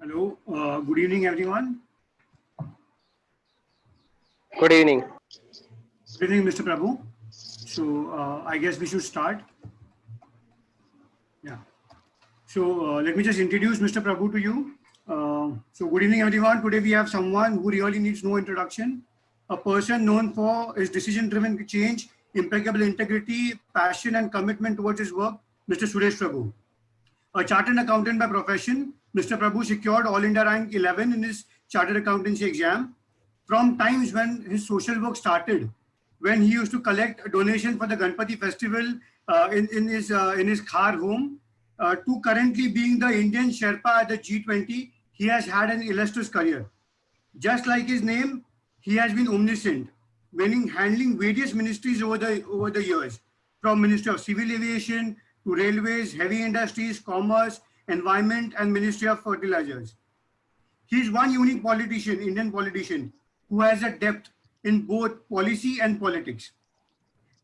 Hello, good evening, everyone. Good evening. Good evening, Mr. Prabhu. So, I guess we should start. Yeah. So, let me just introduce Mr. Prabhu to you. Good evening, everyone. Today we have someone who really needs no introduction. A person known for his decision-driven change, impeccable integrity, passion, and commitment towards his work, Mr. Suresh Prabhu. A chartered accountant by profession, Mr. Prabhu secured All India rank 11 in his chartered accountancy exam. From times when his social work started, when he used to collect donations for the Ganpati festival in his Khar home, to currently being the Indian Sherpa at the G20, he has had an illustrious career. Just like his name, he has been omniscient, meaning handling various ministries over the years, from Ministry of Civil Aviation to Railways, Heavy Industries, Commerce, Environment, and Ministry of Fertilizers. He is one unique politician, Indian politician, who has a depth in both policy and politics.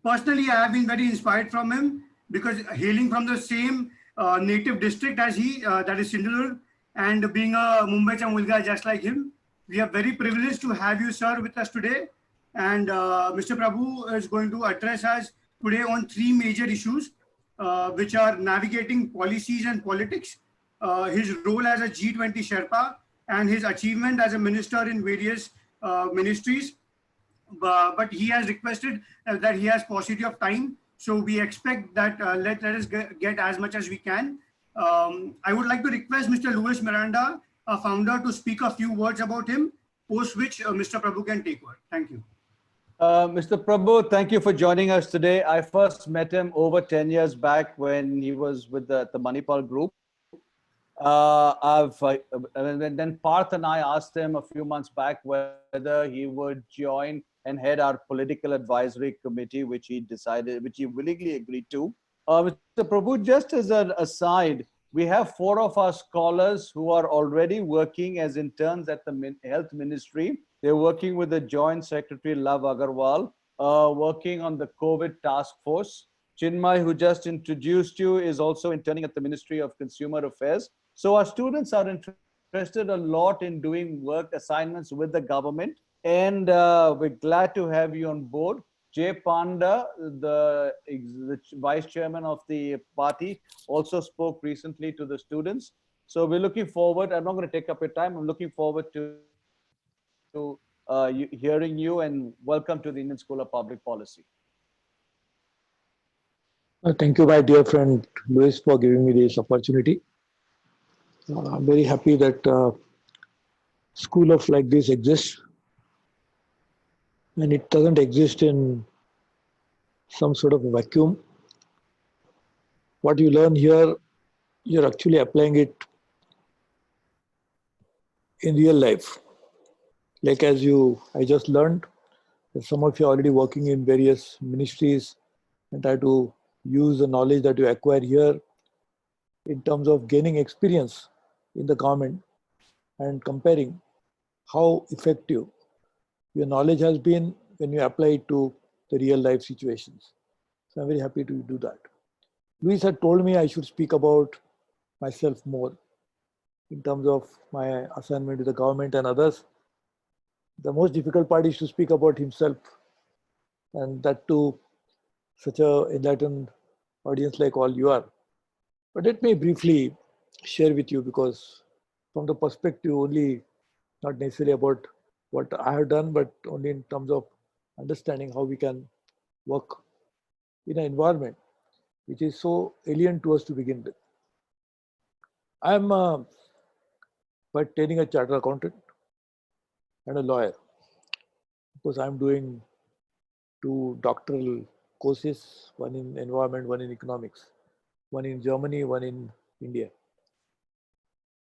Personally, I have been very inspired from him because hailing from the same native district as he, that is Sindhudurg, and being a Mumbaicha mulga just like him, we are very privileged to have you, sir, with us today. And Mr. Prabhu is going to address us today on three major issues, which are navigating policies and politics, his role as a G20 Sherpa, and his achievement as a minister in various ministries, but he has requested that he has paucity of time. So we expect that let us get as much as we can. I would like to request Mr. Luis Miranda, a founder, to speak a few words about him, post which Mr. Prabhu can take over. Thank you. Mr. Prabhu, thank you for joining us today. I first met him over 10 years back when he was with the Manipal group. And then Parth and I asked him a few months back whether he would join and head our political advisory committee, which he willingly agreed to. Mr. Prabhu, just as an aside, we have 4 of our scholars who are already working as interns at the Health Ministry. They're working with the Joint Secretary Love Agarwal, working on the COVID task force. Chinmay, who just introduced you, is also interning at the Ministry of Consumer Affairs. So our students are interested a lot in doing work assignments with the government, and we're glad to have you on board. Jay Panda, the vice chairman of the party, also spoke recently to the students. So we're looking forward. I'm not going to take up your time. I'm looking forward to hearing you, and welcome to the Indian School of Public Policy. Thank you, my dear friend Luis, for giving me this opportunity. I'm very happy that school of like this exists, and it doesn't exist in some sort of a vacuum. What you learn here, you're actually applying it in real life. Like I just learned that some of you are already working in various ministries and try to use the knowledge that you acquire here in terms of gaining experience in the government and comparing how effective your knowledge has been when you apply it to the real life situations. So I'm very happy to do that. Luis had told me I should speak about myself more in terms of my assignment to the government and others. The most difficult part is to speak about himself, and that to such a enlightened audience like all you are. But let me briefly share with you, because from the perspective only, not necessarily about what I have done, but only in terms of understanding how we can work in an environment which is so alien to us to begin with. I'm by training a chartered accountant and a lawyer, because I'm doing 2 doctoral courses, one in environment, one in economics, one in Germany, one in India.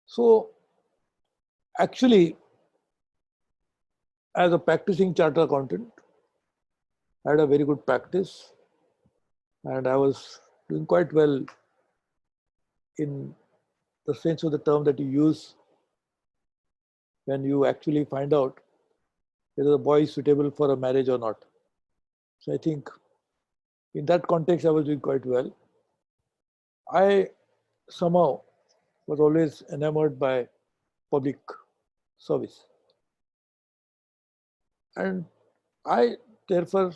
So actually, as a practicing chartered accountant, I had a very good practice, and I was doing quite well in the sense of the term that you use when you actually find out whether the boy is suitable for a marriage or not. So I think in that context, I was doing quite well. I somehow was always enamored by public service. And I therefore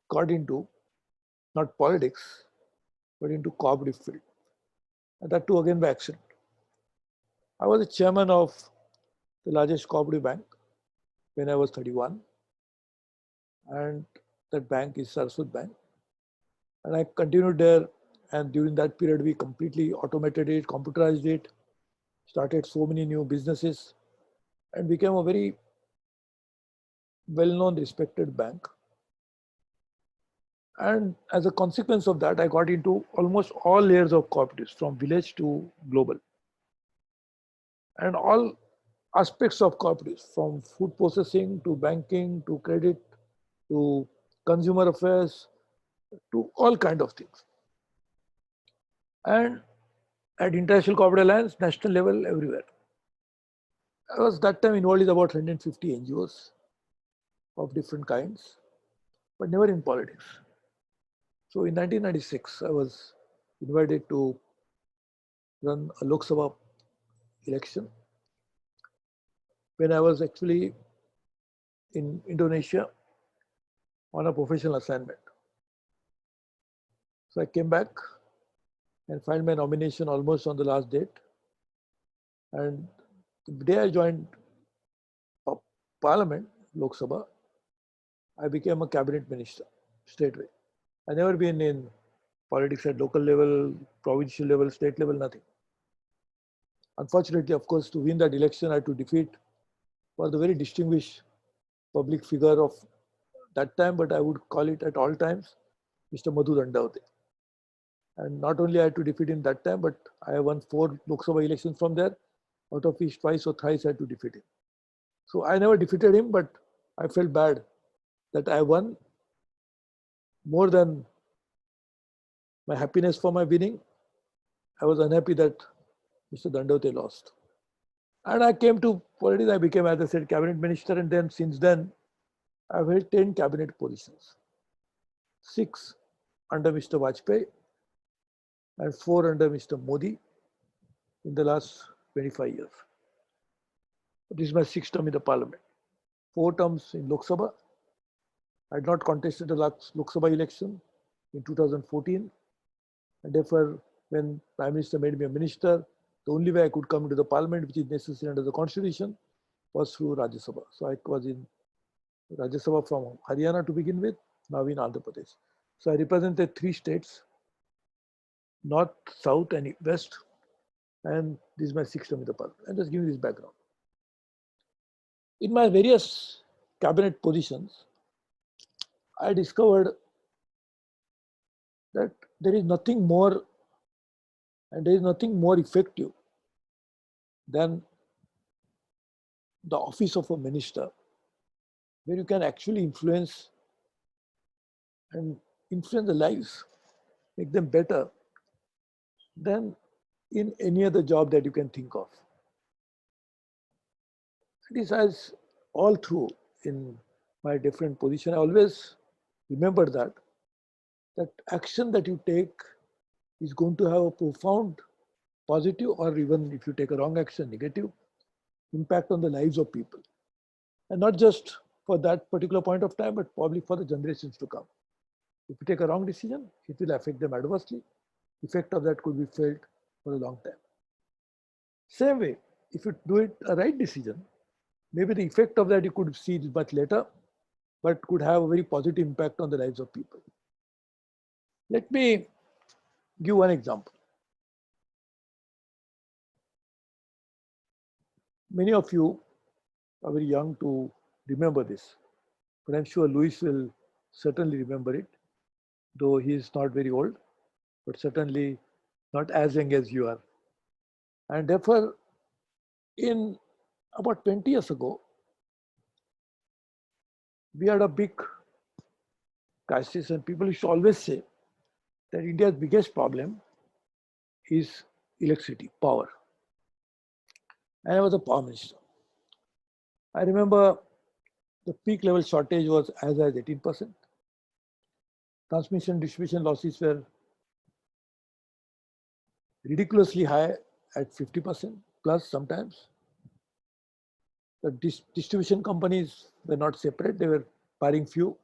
got into not politics, but into cooperative field. And that too again by accident. I was the chairman of the largest cooperative bank when I was 31. And that bank is Saraswat Bank. And I continued there. And during that period, we completely automated it, computerized it, started so many new businesses, and became a very well-known, respected bank. And as a consequence of that, I got into almost all layers of cooperatives, from village to global. And all aspects of cooperatives, from food processing to banking to credit to consumer affairs to all kind of things. And at International Cooperative Alliance, national level, everywhere. I was that time involved in about 150 NGOs of different kinds, but never in politics. So in 1996, I was invited to run a Lok Sabha election when I was actually in Indonesia on a professional assignment. So I came back and filed my nomination almost on the last date. And the day I joined Parliament, Lok Sabha, I became a cabinet minister straightway. I never been in politics at local level, provincial level, state level, nothing. Unfortunately, of course, to win that election, I had to defeat was the very distinguished public figure of that time, but I would call it at all times, Mr. Madhu Dandavate. And not only I had to defeat him that time, but I won 4 Lok Sabha elections from there, out of which twice or thrice I had to defeat him. So I never defeated him, but I felt bad that I won. More than my happiness for my winning, I was unhappy that Mr. Dandavate lost. And I came to politics. I became, as I said, cabinet minister, and then since then, I've held 10 cabinet positions. 6 under Mr. Vajpayee and 4 under Mr. Modi in the last 25 years. This is my 6th term in the parliament. 4 terms in Lok Sabha. I had not contested the last Lok Sabha election in 2014. And therefore, when Prime Minister made me a minister, the only way I could come into the parliament, which is necessary under the constitution, was through Rajya Sabha. So I was in Rajya Sabha from Haryana to begin with, now in Andhra Pradesh. So I represented 3 states, North, South and West. And this is my 6th term in the parliament. I'm just giving this background. In my various cabinet positions, I discovered that there is nothing more and there is nothing more effective than the office of a minister, where you can actually influence the lives, make them better than in any other job that you can think of. This has all through in my different position. I always remember that action that you take is going to have a profound positive, or even if you take a wrong action, negative impact on the lives of people. And not just for that particular point of time, but probably for the generations to come. If you take a wrong decision, it will affect them adversely. The effect of that could be felt for a long time. Same way, if you do it a right decision, maybe the effect of that you could see much later, but could have a very positive impact on the lives of people. Let me give one example. Many of you are very young to remember this, but I'm sure Louis will certainly remember it, though he is not very old, but certainly not as young as you are. And therefore, in about 20 years ago, we had a big crisis, and people used to always say that India's biggest problem is electricity, power. And I was a power minister. I remember the peak level shortage was as high as 18%. Transmission distribution losses were ridiculously high at 50% plus sometimes. The distribution companies were not separate, they were firing few.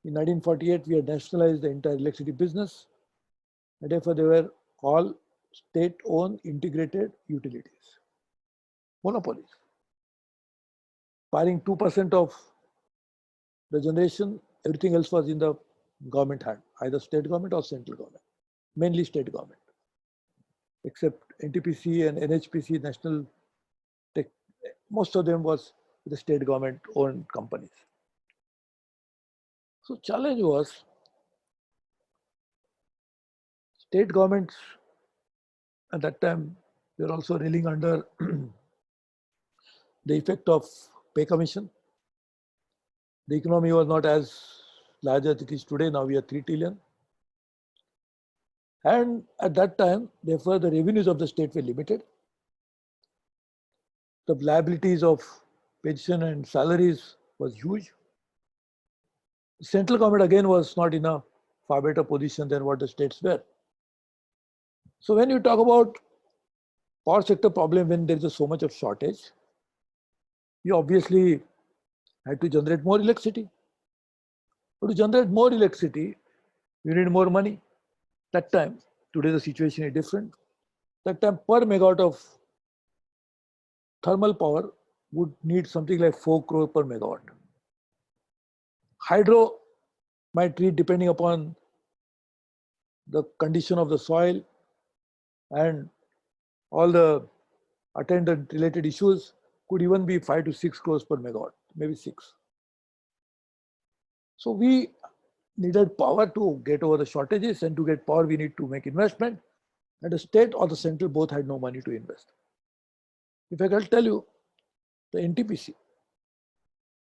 In 1948, we had nationalized the entire electricity business, and therefore they were all state-owned integrated utilities, monopolies. Firing 2% of the generation, everything else was in the government hand, either state government or central government, mainly state government, except NTPC and NHPC, National Tech, most of them was the state government owned companies. So challenge was state governments at that time were also reeling under the effect of pay commission. The economy was not as large as it is today. Now we are 3 trillion. And at that time, therefore, the revenues of the state were limited. The liabilities of pension and salaries was huge. The central government again was not in a far better position than what the states were. So when you talk about power sector problem, when there is so much of shortage, you obviously had to generate more electricity. But to generate more electricity, you need more money. That time, today the situation is different. That time per megawatt of thermal power would need something like 4 crore per megawatt. Hydro might need, depending upon the condition of the soil and all the attendant related issues, could even be 5 to 6 crores per megawatt, maybe 6. So we needed power to get over the shortages, and to get power we need to make investment, and the state or the central both had no money to invest. If I can tell you, the NTPC,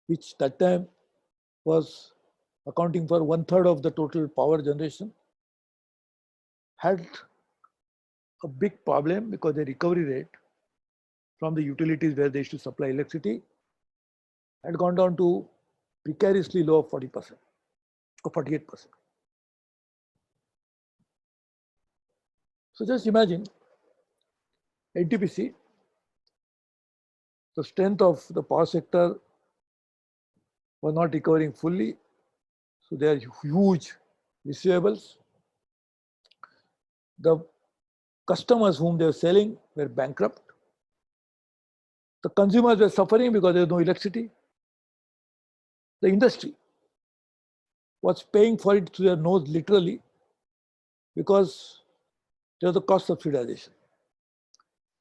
which that time was accounting for 1/3 of the total power generation, had a big problem because the recovery rate from the utilities where they used to supply electricity had gone down to precariously low of 40% or 48%. So just imagine NTPC, the strength of the power sector was not recovering fully. So there are huge receivables. The customers whom they were selling were bankrupt. The consumers were suffering because there was no electricity. The industry was paying for it through their nose literally because there was a cost subsidization.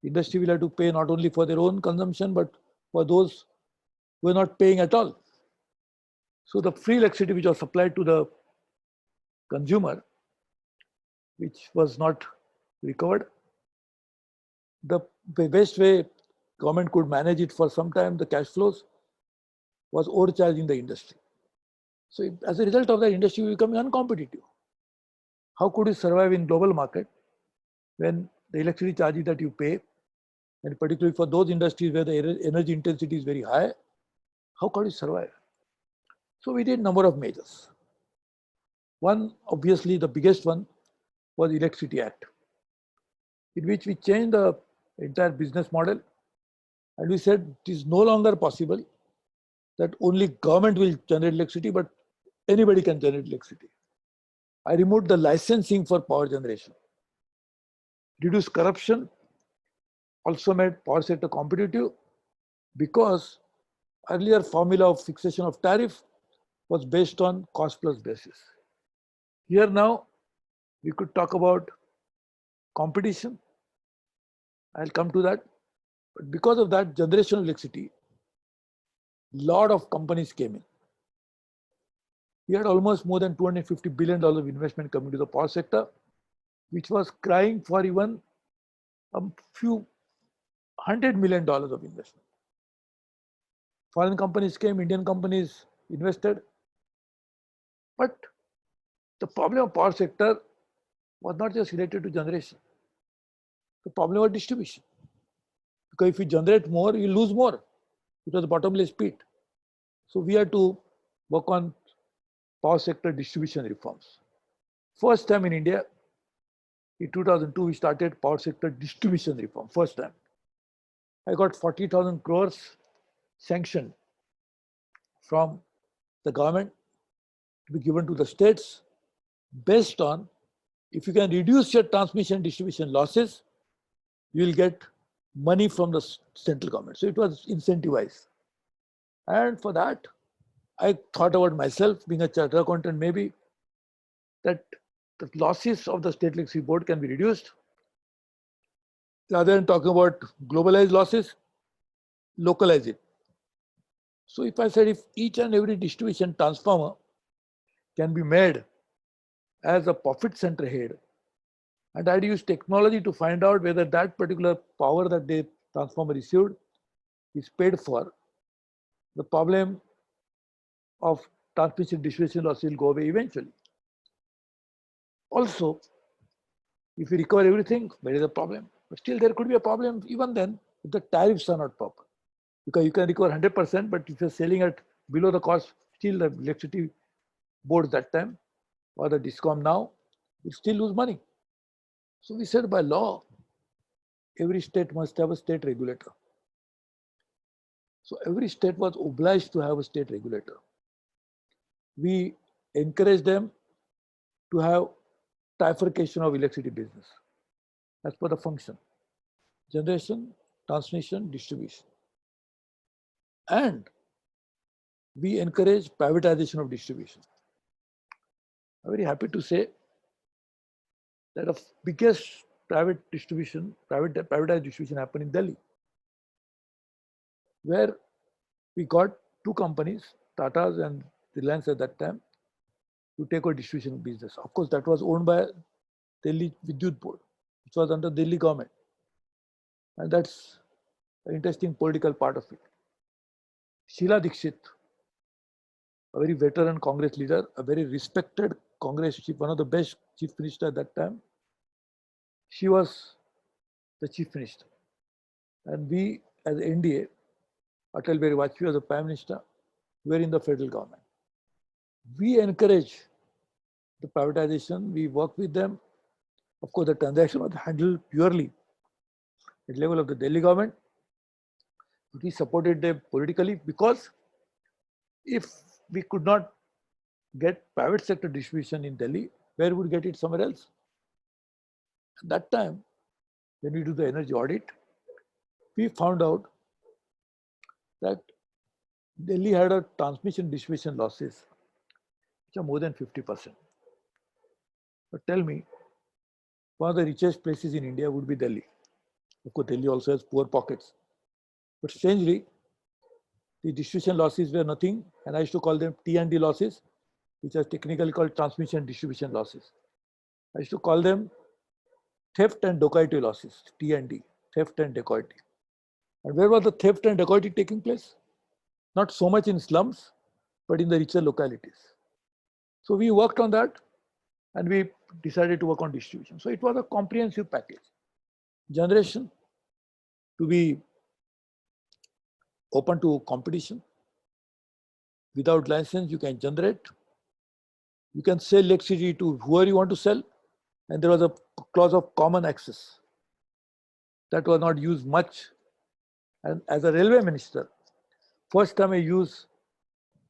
Industry will have to pay not only for their own consumption, but for those who were not paying at all. So the free electricity which was supplied to the consumer, which was not recovered, the best way government could manage it for some time, the cash flows, was overcharging the industry. So as a result of that, industry will become uncompetitive. How could you survive in global market when the electricity charges that you pay, and particularly for those industries where the energy intensity is very high, how could you survive? So we did a number of measures. One, obviously the biggest one, was Electricity Act, in which we changed the entire business model, and we said it is no longer possible that only government will generate electricity, but anybody can generate electricity. I removed the licensing for power generation, reduced corruption, also made power sector competitive, because earlier formula of fixation of tariff was based on cost plus basis. Here now we could talk about competition. I'll come to that. But because of that generation of electricity, lot of companies came in. We had almost more than $250 billion of investment coming to the power sector, which was crying for even a few $100 million of investment. Foreign companies came, Indian companies invested. But the problem of power sector was not just related to generation. The problem was distribution. Because if you generate more, you lose more. It was a bottomless pit. So we had to work on power sector distribution reforms. First time in India, in 2002, we started power sector distribution reform, first time. I got 40,000 crores sanctioned from the government to be given to the states based on if you can reduce your transmission distribution losses, you will get money from the central government. So it was incentivized. And for that, I thought about myself, being a chartered accountant, maybe that the losses of the state electricity board can be reduced. Rather than talking about globalized losses, localize it. So if I said if each and every distribution transformer can be made as a profit center head, and I'd use technology to find out whether that particular power that the transformer received is paid for, the problem of transmission distribution loss will go away eventually. Also, if you recover everything, there is a problem. But still there could be a problem even then if the tariffs are not proper. Because you can recover 100%, but if you're selling at below the cost, still the electricity board that time or the DISCOM now will still lose money. So we said by law, every state must have a state regulator. So every state was obliged to have a state regulator. We encouraged them to have trifurcation of electricity business as per the function: generation, transmission, distribution. And we encourage privatization of distribution. I'm very happy to say that the biggest privatized distribution happened in Delhi, where we got two companies, Tata's and Reliance at that time, to take over distribution business. Of course, that was owned by Delhi Vidyut Board, which was under Delhi government. And that's an interesting political part of it. Sheila Dikshit, a very veteran Congress leader, a very respected Congress chief, one of the best chief minister at that time, she was the chief minister. And we, as NDA, Atal Bihari Vajpayee was the prime minister, were in the federal government. We encourage the privatization, we work with them. Of course, the transaction was handled purely at level of the Delhi government. We supported them politically because if we could not get private sector distribution in Delhi, where would we get it somewhere else? At that time, when we do the energy audit, we found out that Delhi had a transmission distribution losses which are more than 50%. But tell me, one of the richest places in India would be Delhi. Of course, Delhi also has poor pockets. But strangely, the distribution losses were nothing, and I used to call them T&D losses, which are technically called transmission distribution losses. I used to call them theft and dacoity losses, T&D, theft and dacoity. And where was the theft and dacoity taking place? Not so much in slums, but in the richer localities. So we worked on that and we decided to work on distribution. So it was a comprehensive package. Generation to be open to competition. Without license, you can generate. You can sell electricity to whoever you want to sell. And there was a clause of common access that was not used much. And as a railway minister, first time I used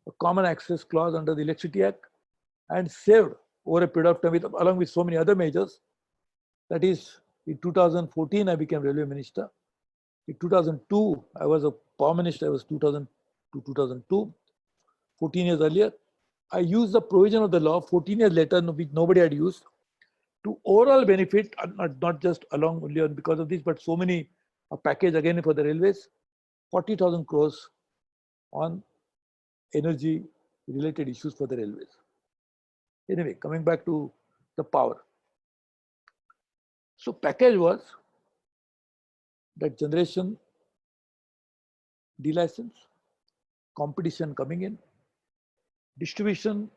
a common access clause under the Electricity Act and saved over a period of time along with so many other measures. That is, in 2014, I became railway minister. In 2002, I was a power minister. I was 2000 to 2002, 14 years earlier. I used the provision of the law 14 years later, which nobody had used, to overall benefit, not just along only because of this, but so many, a package again for the railways, 40,000 crores on energy related issues for the railways. Anyway, coming back to the power. So package was that generation delicense, competition coming in, distribution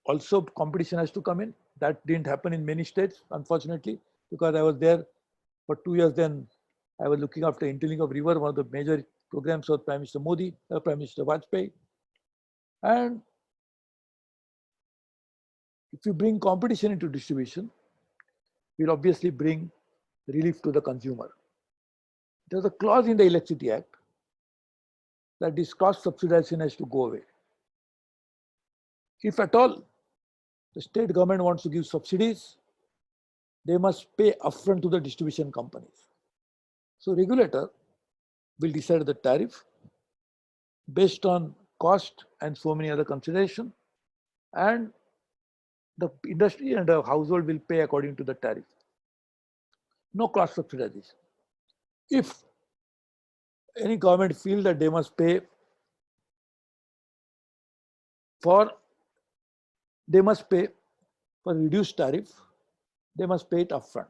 also competition has to come in. That didn't happen in many states, unfortunately, because I was there for 2 years then. I was looking after Interlink of River, one of the major programs of Prime Minister Modi, Prime Minister Vajpayee. And if you bring competition into distribution, we'll obviously bring relief to the consumer. There's a clause in the Electricity Act that this cost subsidization has to go away. If at all the state government wants to give subsidies, they must pay upfront to the distribution companies. So regulator will decide the tariff based on cost and so many other considerations, and the industry and the household will pay according to the tariff. No cost subsidization. If any government feels that they must pay for reduced tariff, they must pay it upfront.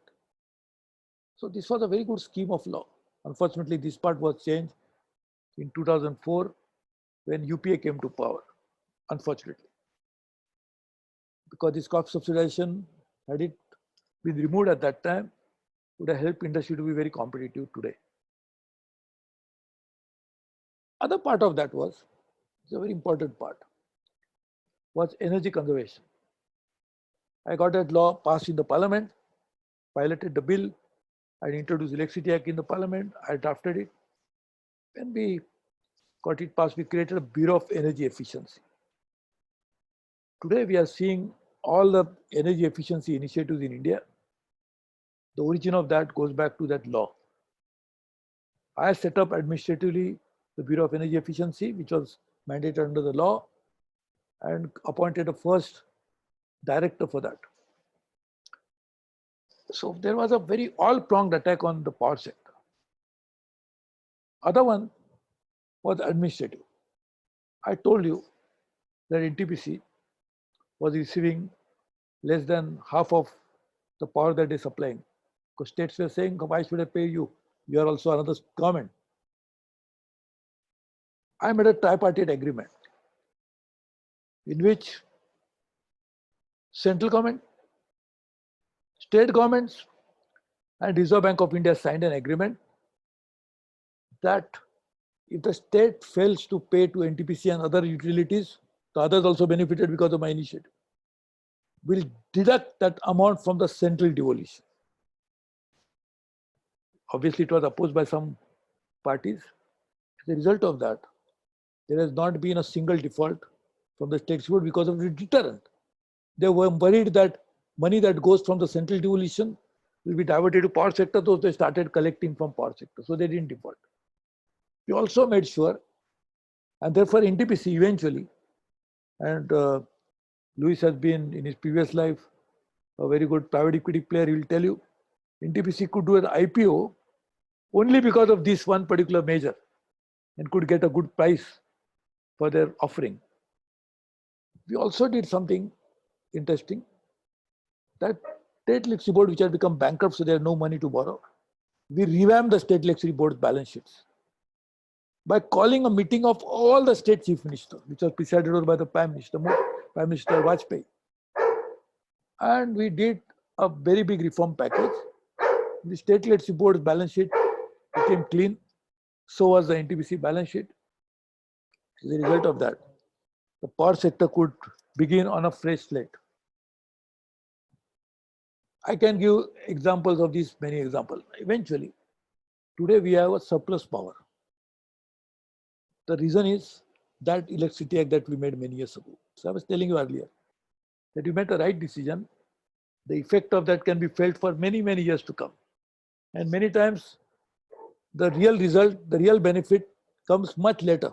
So this was a very good scheme of law. Unfortunately, this part was changed in 2004 when UPA came to power, unfortunately. Because this cost subsidization, had it been removed at that time, would have helped industry to be very competitive today. Other part of that was, it's a very important part, was energy conservation. I got that law passed in the parliament, piloted the bill, I introduced Electricity Act in the parliament, I drafted it. When we got it passed, we created a Bureau of Energy Efficiency. Today we are seeing all the energy efficiency initiatives in India. The origin of that goes back to that law. I set up administratively the Bureau of Energy Efficiency, which was mandated under the law, and appointed a first director for that. So there was a very all-pronged attack on the power sector. Other one was administrative. I told you that NTPC was receiving less than half of the power that they're supplying. Because states were saying, why should I pay you? You are also another government. I made a tripartite agreement in which central government, state governments, and Reserve Bank of India signed an agreement that if the state fails to pay to NTPC and other utilities, the others also benefited because of my initiative, will deduct that amount from the central devolution. Obviously, it was opposed by some parties. As a result of that, there has not been a single default from the state board because of the deterrent. They were worried that money that goes from the central devolution will be diverted to power sector, so they started collecting from power sector. So they didn't default. We also made sure, and therefore NTPC eventually, and Louis has been in his previous life a very good private equity player, he will tell you, NTPC could do an IPO only because of this one particular measure and could get a good price for their offering. We also did something interesting, that State Electricity Board, which had become bankrupt, so they had no money to borrow, we revamped the State Electricity Board's balance sheets by calling a meeting of all the state chief ministers, which was presided over by the Prime Minister Vajpayee. And we did a very big reform package. The State Electricity Board's balance sheet became clean. So was the NTPC balance sheet. As a result of that, the power sector could begin on a fresh slate. I can give examples of these, many examples. Eventually, today we have a surplus power. The reason is that Electricity Act that we made many years ago. So I was telling you earlier that you made the right decision. The effect of that can be felt for many, many years to come. And many times, the real result, the real benefit comes much later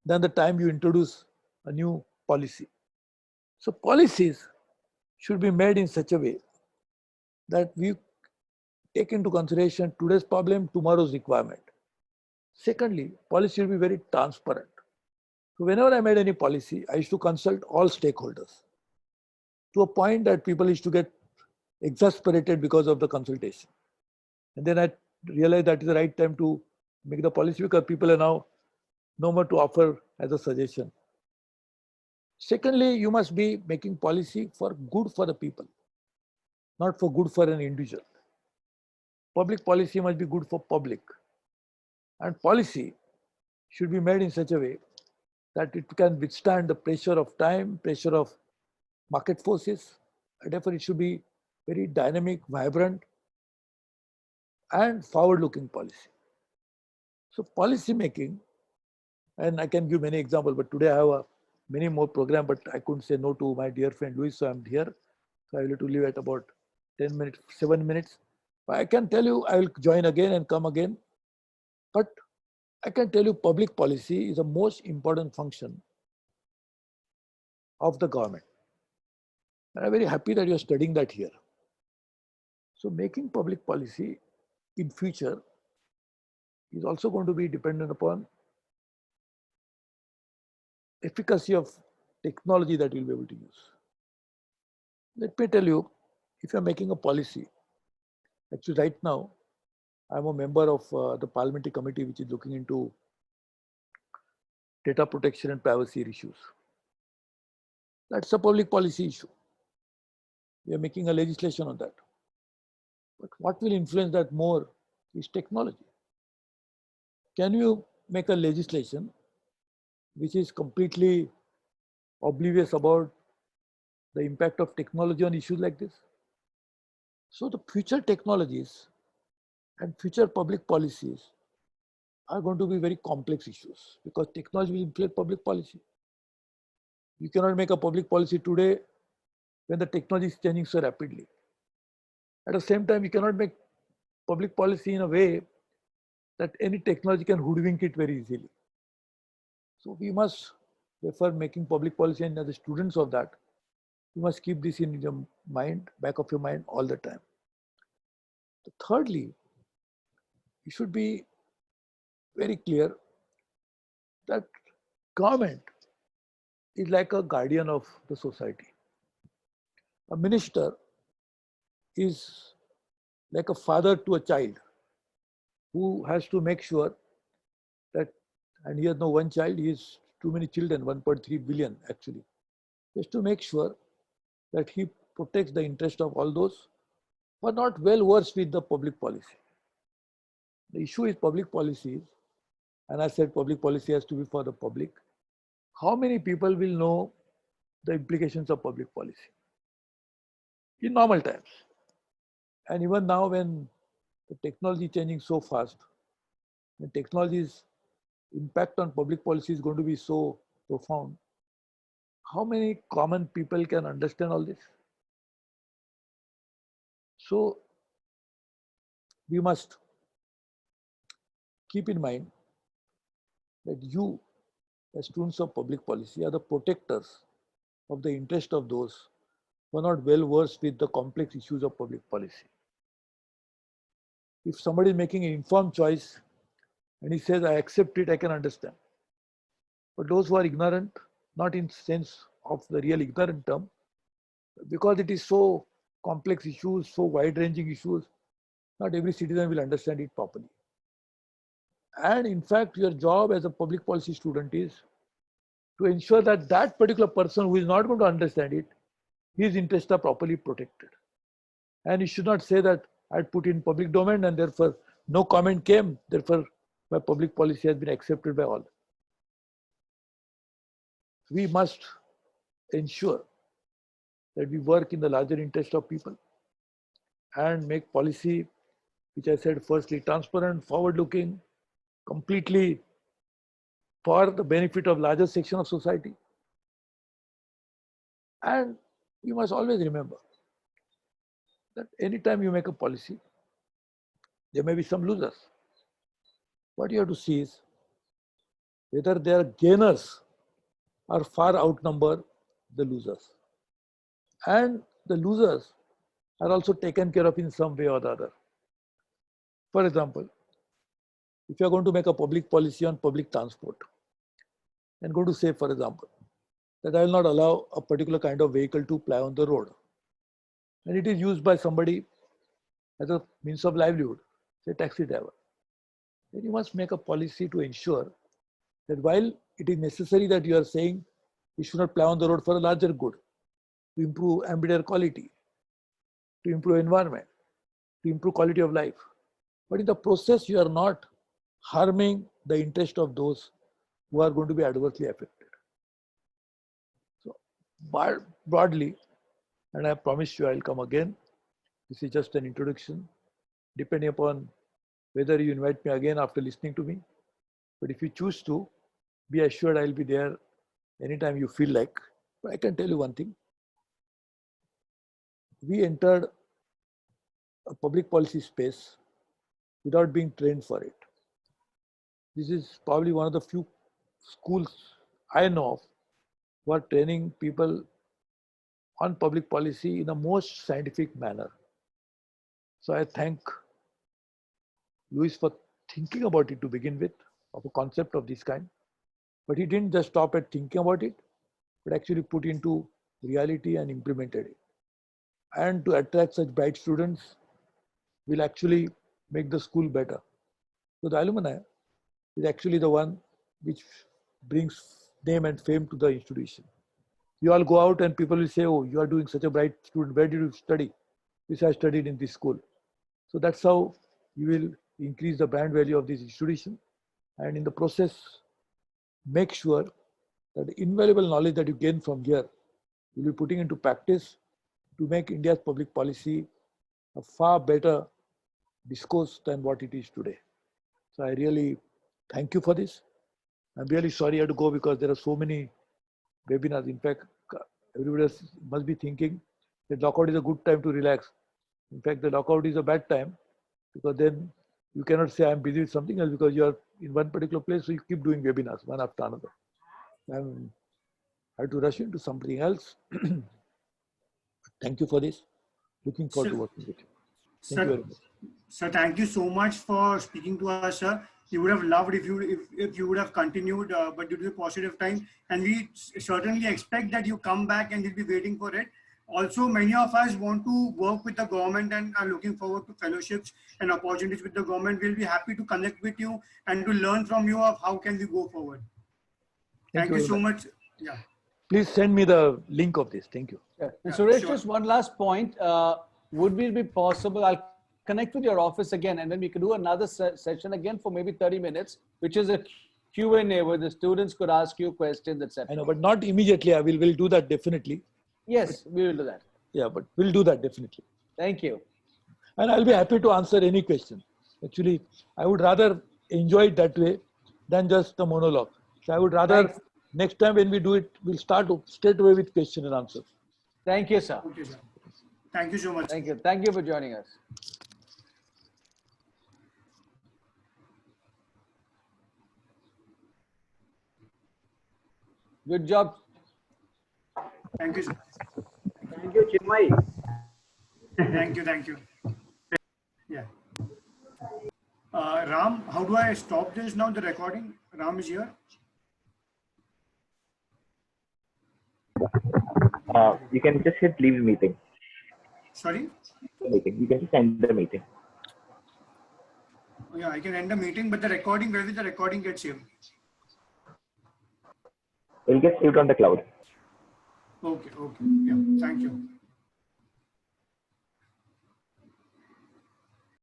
than the time you introduce a new policy. So policies should be made in such a way that we take into consideration today's problem, tomorrow's requirement. Secondly, policy should be very transparent. So whenever I made any policy, I used to consult all stakeholders to a point that people used to get exasperated because of the consultation. And then I realized that is the right time to make the policy, because people are now no more to offer as a suggestion. Secondly, you must be making policy for good for the people, not for good for an individual. Public policy must be good for public. And policy should be made in such a way that it can withstand the pressure of time, pressure of market forces. And therefore, it should be very dynamic, vibrant, and forward-looking policy. So policy making, and I can give many examples, but today I have many more program, but I couldn't say no to my dear friend Luis, so I'm here. So I will have to leave at about 10 minutes, 7 minutes. But I can tell you, I will join again and come again. But I can tell you public policy is the most important function of the government. And I'm very happy that you're studying that here. So making public policy in future is also going to be dependent upon efficacy of technology that you'll be able to use. Let me tell you, if you're making a policy, actually right now, I'm a member of the parliamentary committee which is looking into data protection and privacy issues. That's a public policy issue. We are making a legislation on that. But what will influence that more is technology. Can you make a legislation which is completely oblivious about the impact of technology on issues like this? So the future technologies and future public policies are going to be very complex issues because technology will influence public policy. You cannot make a public policy today when the technology is changing so rapidly. At the same time, you cannot make public policy in a way that any technology can hoodwink it very easily. So we must, therefore, making public policy, and as the students of that, you must keep this in your mind, back of your mind all the time. Thirdly, you should be very clear that government is like a guardian of the society. A minister is like a father to a child who has to make sure that, and he has no one child, he has too many children, 1.3 billion actually. He has to make sure that he protects the interest of all those who are not well versed with the public policy. The issue is public policies, and I said public policy has to be for the public. How many people will know the implications of public policy in normal times? And even now when the technology is changing so fast, the technology's impact on public policy is going to be so profound, how many common people can understand all this? So we must keep in mind that you, as students of public policy, are the protectors of the interest of those who are not well versed with the complex issues of public policy. If somebody is making an informed choice and he says, I accept it, I can understand. But those who are ignorant, not in sense of the real ignorant term, because it is so complex issues, so wide-ranging issues, not every citizen will understand it properly. And in fact, your job as a public policy student is to ensure that that particular person who is not going to understand it, his interests are properly protected. And you should not say that I'd put in public domain and therefore no comment came, therefore my public policy has been accepted by all. We must ensure that we work in the larger interest of people and make policy, which I said, firstly, transparent, forward-looking, completely for the benefit of larger section of society. And you must always remember that anytime you make a policy, there may be some losers. What you have to see is whether their gainers are far outnumber the losers. And the losers are also taken care of in some way or the other. For example, if you are going to make a public policy on public transport and going to say, for example, that I will not allow a particular kind of vehicle to ply on the road, and it is used by somebody as a means of livelihood, say taxi driver, then you must make a policy to ensure that while it is necessary that you are saying you should not ply on the road for a larger good, to improve ambient air quality, to improve environment, to improve quality of life, but in the process you are not harming the interest of those who are going to be adversely affected. So broadly, and I promise you I will come again, this is just an introduction, depending upon whether you invite me again after listening to me, But if you choose to, be assured I'll be there anytime you feel like. But I can tell you one thing. We entered a public policy space without being trained for it. This is probably one of the few schools I know of who are training people on public policy in a most scientific manner. So I thank Louis for thinking about it to begin with, of a concept of this kind. But he didn't just stop at thinking about it, but actually put into reality and implemented it. And to attract such bright students will actually make the school better. So the alumni is actually the one which brings name and fame to the institution. You all go out and people will say, oh, you are doing such a bright student. Where did you study? This I studied in this school. So that's how you will increase the brand value of this institution. And in the process, make sure that the invaluable knowledge that you gain from here, you'll be putting into practice to make India's public policy a far better discourse than what it is today. So I really thank you for this. I'm really sorry I had to go because there are so many webinars. In fact, everybody must be thinking that lockout is a good time to relax. In fact, the lockout is a bad time because then you cannot say I'm busy with something else because you are in one particular place, so you keep doing webinars one after another. I had to rush into something else. Thank you for this. Looking forward to working with you. Thank you very much. Sir, thank you so much for speaking to us, sir. We would have loved if you would have continued, but due to the positive time, and we certainly expect that you come back and we'll be waiting for it. Also, many of us want to work with the government and are looking forward to fellowships and opportunities with the government. We'll be happy to connect with you and to learn from you of how can we go forward. Thank you so much. Yeah. Please send me the link of this. Thank you. Yeah. Suresh, sure. just one last point. Would it be possible, I'll connect with your office again, and then we could do another session again for maybe 30 minutes, which is a Q&A where the students could ask you questions, etc. I know, but not immediately. We'll do that definitely. Yes, we will do that. Yeah, but we'll do that definitely. Thank you. And I'll be happy to answer any question. Actually, I would rather enjoy it that way than just the monologue. So I would rather next time when we do it, we'll start straight away with question and answer. Thank you, sir. Okay, sir. Thank you so much. Thank you. Thank you for joining us. Good job. Thank you, sir. Thank you, Chinmay. Thank you. Yeah. Ram, how do I stop this now, the recording? Ram is here. You can just hit leave meeting. Sorry? You can just end the meeting. Oh, yeah, I can end the meeting, but the recording, where will the recording get saved? It will get saved on the cloud. Okay. Yeah, thank you.